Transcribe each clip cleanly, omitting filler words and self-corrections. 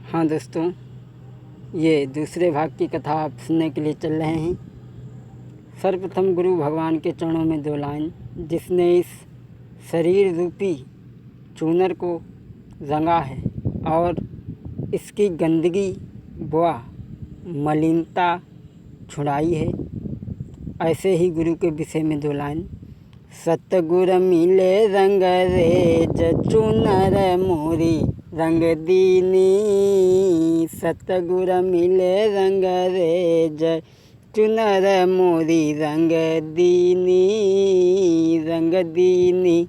हाँ दोस्तों, ये दूसरे भाग की कथा आप सुनने के लिए चल रहे हैं। सर्वप्रथम गुरु भगवान के चरणों में 2 लाइन। जिसने इस शरीर रूपी चूनर को रंगा है और इसकी गंदगी व मलिनता छुड़ाई है, ऐसे ही गुरु के विषय में 2 लाइन। सतगुर मिले रंग रेज चूनर मोरी रंग दीनी। सतगुर मिले रंग रेज चुनर मोरी रंग दीनी। रंग दीनी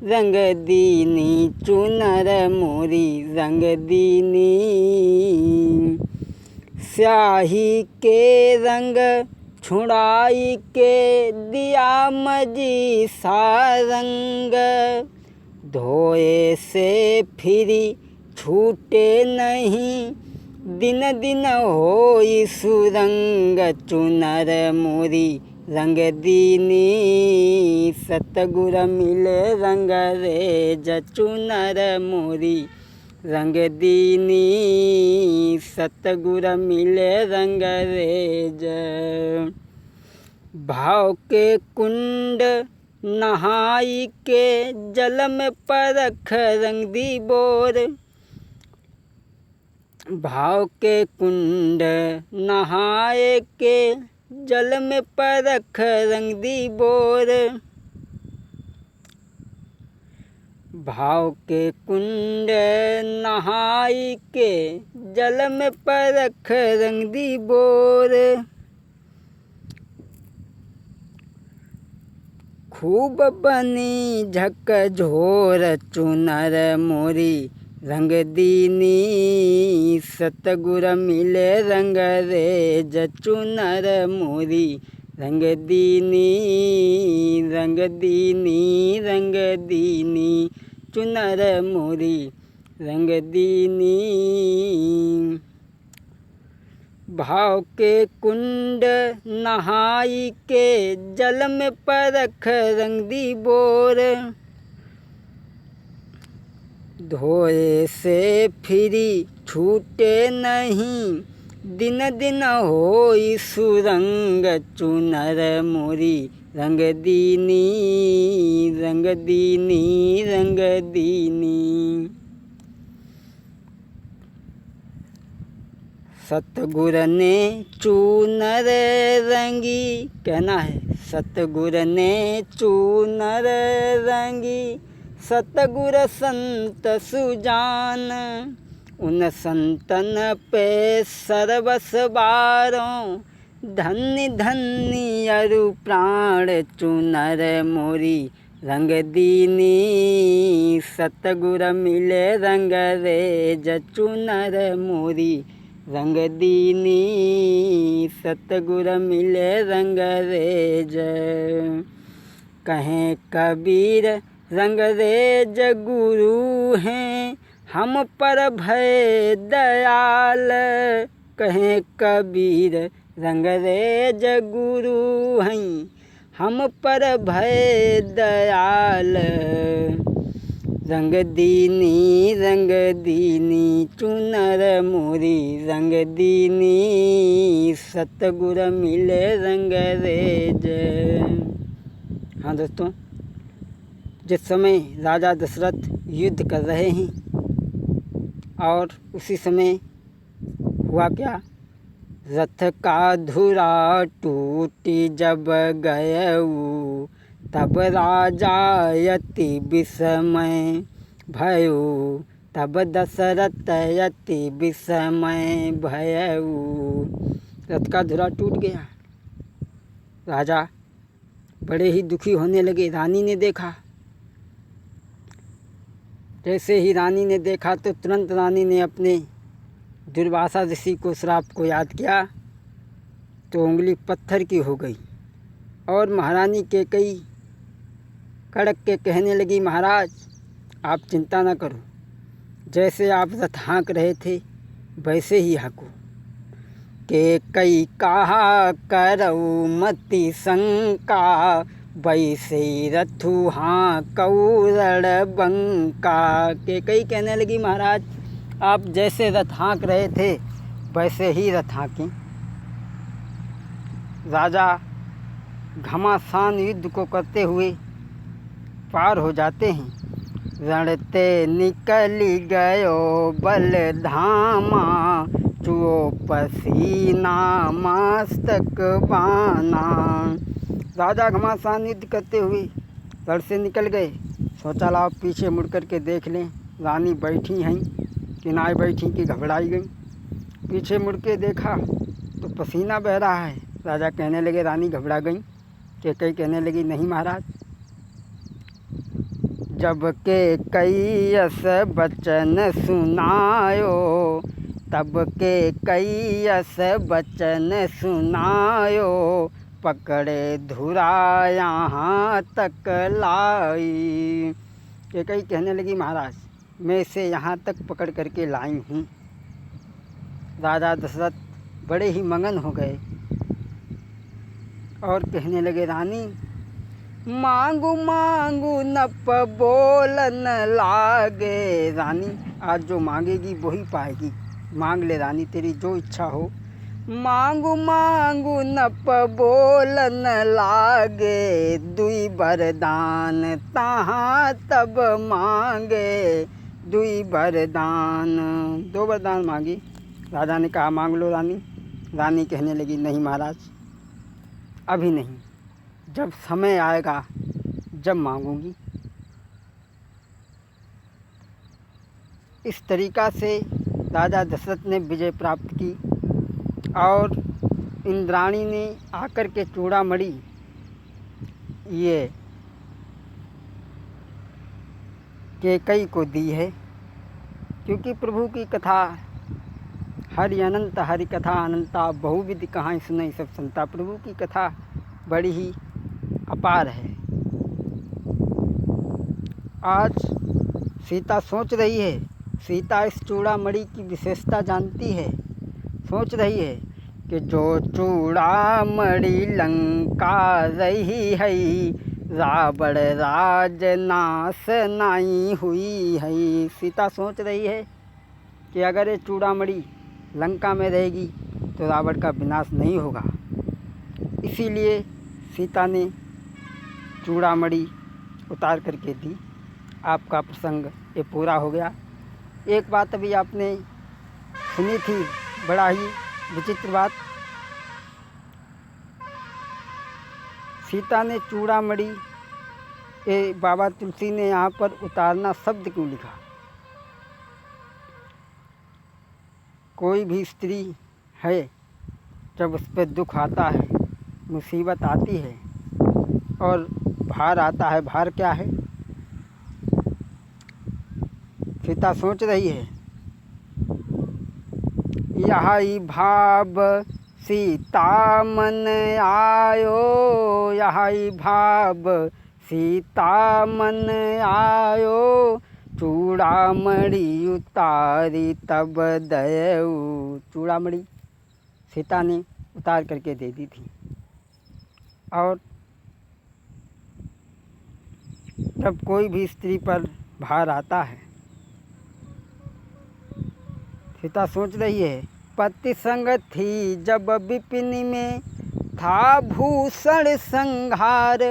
रंग दीनी चुनर मोरी रंग दीनी। स्याही के रंग छुड़ाई के दिया मजी सारंग। धोए से फिरी छूटे नहीं दिन दिन होई सुरंग। चुनर मोरी रंग दीनी। सतगुर मिले रंग रेज चुनर मोरी रंग दीनी। सतगुर मिले रंग रेज। भाव के कुंड नहाई के जल में परख रंग दी बोर। भाव के कुंड नहाए के जल में परख रंग दी बोर। भाव के कुंड नहाई के जल में परख रंग दी बोर। खूब बनी झकझोर चुनर मोरी रंग दीनी। सतगुर मिले रंग रेज चुनर मोरी रंग दीनी। रंग दीनी रंग दीनी चुनर मोरी रंग दीनी। भाव के कुंड नहाई के जल में परख रंग दी बोर। धोए से फिरी छूटे नहीं दिन दिन होई सुरंग। चुनर मोरी रंग दीनी। रंग दीनी रंग दीनी। सतगुर ने चूनर रंगी, कहना है सतगुर ने चूनर रंगी। सतगुर संत सुजान उन संतन पे सर्वस बारों। धन्य धन्य अरु प्राण चुनर मोरी रंग दीनी। सतगुर मिले रंग रेज चुनर मोरी रंग दीनी। सतगुर मिले रंग रेज। कहें कबीर रंग रेज गुरु हैं हम पर भय दयाल। कहें कबीर रंग रेज गुरु हैं हम पर भय दयाल। रंग दीनी चुनर मोरी रंग दीनी। सतगुर मिले रंग रेज। हाँ दोस्तों, जिस समय राजा दशरथ युद्ध कर रहे हैं और उसी समय हुआ क्या, रथ का धुरा टूटी जब गयऊ। तब राजा यति विस्मय भयो। तब दशरथ यति विस्मय भयऊ। रथ का धुरा टूट गया। राजा बड़े ही दुखी होने लगे। रानी ने देखा। जैसे ही रानी ने देखा तो तुरंत रानी ने अपने दुर्वासा ऋषि को श्राप को याद किया तो उंगली पत्थर की हो गई। और महारानी कैकेयी कड़क के कहने लगी, महाराज आप चिंता न करो, जैसे आप रथ हाँक रहे थे वैसे ही हाँको। कैकेयी कहा करऊ मति शंका। वैसे रथु हाँकऊ रणबंका। कैकेयी कहने लगी, महाराज आप जैसे रथ हाँक रहे थे वैसे ही रथ हाँकें। राजा घमासान युद्ध को करते हुए पार हो जाते हैं। रणते निकली गयो बल धामा, चुओ पसीना मस्तक बाना। राजा घमासान युद्ध करते हुए रण से निकल गए। सोचा लाओ पीछे मुड़ कर के देख लें, रानी बैठी हैं किनारे बैठी कि घबराई गई। पीछे मुड़ के देखा तो पसीना बह रहा है। राजा कहने लगे रानी घबरा गई। कैकेयी कहने लगी नहीं महाराज, जब के कई अस बचन सुनायो, तब के कई अस बचन सुनायो, पकड़े धुरा यहाँ तक लाई। कैकेयी कहने लगी महाराज मैं इसे यहाँ तक पकड़ करके लाई हूँ। राजा दशरथ बड़े ही मगन हो गए और कहने लगे रानी मांगू मांगू नप बोलन लागे। रानी आज जो मांगेगी वही पाएगी, मांग ले रानी तेरी जो इच्छा हो। मांगू मांगू नप बोलन लागे, दुई वरदान तहाँ तब मांगे, दुई वरदान। दो वरदान मांगी। राजा ने कहा मांग लो रानी। रानी कहने लगी नहीं महाराज अभी नहीं, जब समय आएगा जब मांगूंगी। इस तरीक़ा से राजा दशरथ ने विजय प्राप्त की और इंद्राणी ने आकर के चूड़ामणि ये कैकेयी को दी है। क्योंकि प्रभु की कथा हरि अनंत, हरि कथा अनंता, बहुविध कहानी सुनई सब संता। प्रभु की कथा बड़ी ही अपार है। आज सीता सोच रही है, सीता इस चूड़ामणि की विशेषता जानती है। सोच रही है कि जो चूड़ामणि लंका रही है, रावण राज नाश नहीं हुई है। सीता सोच रही है कि अगर ये चूड़ामणि लंका में रहेगी तो रावण का विनाश नहीं होगा। इसीलिए सीता ने चूड़ामणि उतार करके दी। आपका प्रसंग ये पूरा हो गया। एक बात अभी आपने सुनी थी, बड़ा ही विचित्र बात। सीता ने चूड़ामणि ये बाबा तुलसी ने यहाँ पर उतारना शब्द क्यों लिखा? कोई भी स्त्री है जब उस पर दुख आता है, मुसीबत आती है और भार आता है, भार क्या है? सीता सोच रही है यही भाव सीता मन आयो, यही भाव सीता मन आयो, चूड़ामणि उतारी तब दयऊ। चूड़ामणि सीता ने उतार करके दे दी थी। और जब कोई भी स्त्री पर भार आता है, सीता सोच रही है पति संग थी जब विपिन में, था भूषण संहार,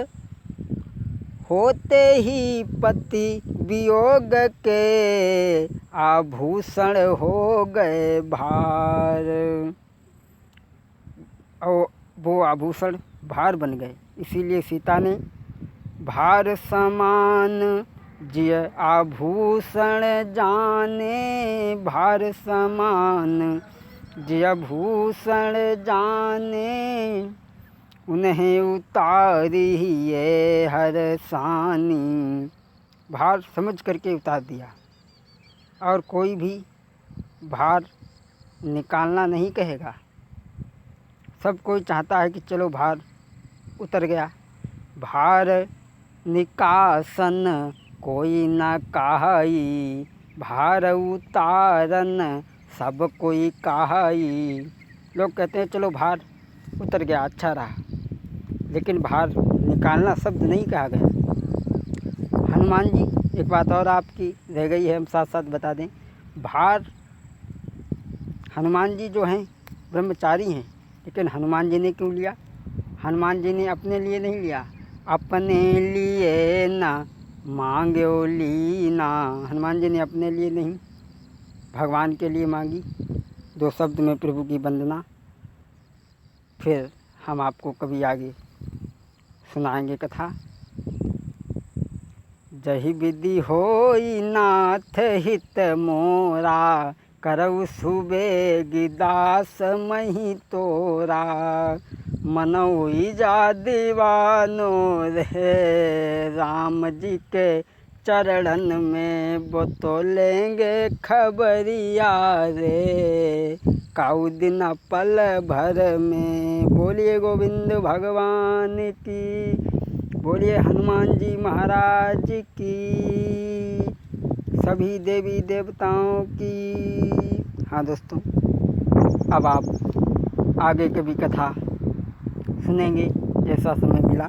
होते ही पति वियोग के, आभूषण हो गए भार। और वो आभूषण भार बन गए। इसीलिए सीता ने भार समान जिय आभूषण जाने, भार समान जिय भूषण जाने, उन्हें उतारी ये हर सानी। भार समझ करके उतार दिया। और कोई भी भार निकालना नहीं कहेगा। सब कोई चाहता है कि चलो भार उतर गया। भार निकासन कोई न काहई, भार उतारन सब कोई काहई। लोग कहते हैं चलो भार उतर गया, अच्छा रहा, लेकिन भार निकालना शब्द नहीं कहा गया। हनुमान जी एक बात और आपकी रह गई है, हम साथ साथ बता दें। भार हनुमान जी जो हैं ब्रह्मचारी हैं, लेकिन हनुमान जी ने क्यों लिया? हनुमान जी ने अपने लिए नहीं लिया। अपने लिए ना मांग्यो लीना, हनुमान जी ने अपने लिए नहीं, भगवान के लिए मांगी। 2 शब्द में प्रभु की वंदना। फिर हम आपको कभी आगे सुनाएंगे कथा। जहि विधि होई नाथ हित मोरा, करऊ सुबेगी दास मही तोरा। मनोई जा दीवानो रे, राम जी के चरणन में वो तो लेंगे खबरिया रे। काऊ दिन पल भर में। बोलिए गोविंद भगवान की, बोलिए हनुमान जी महाराज की, सभी देवी देवताओं की। हाँ दोस्तों, अब आप आगे कभी कथा सुनेंगे जैसा समय मिला।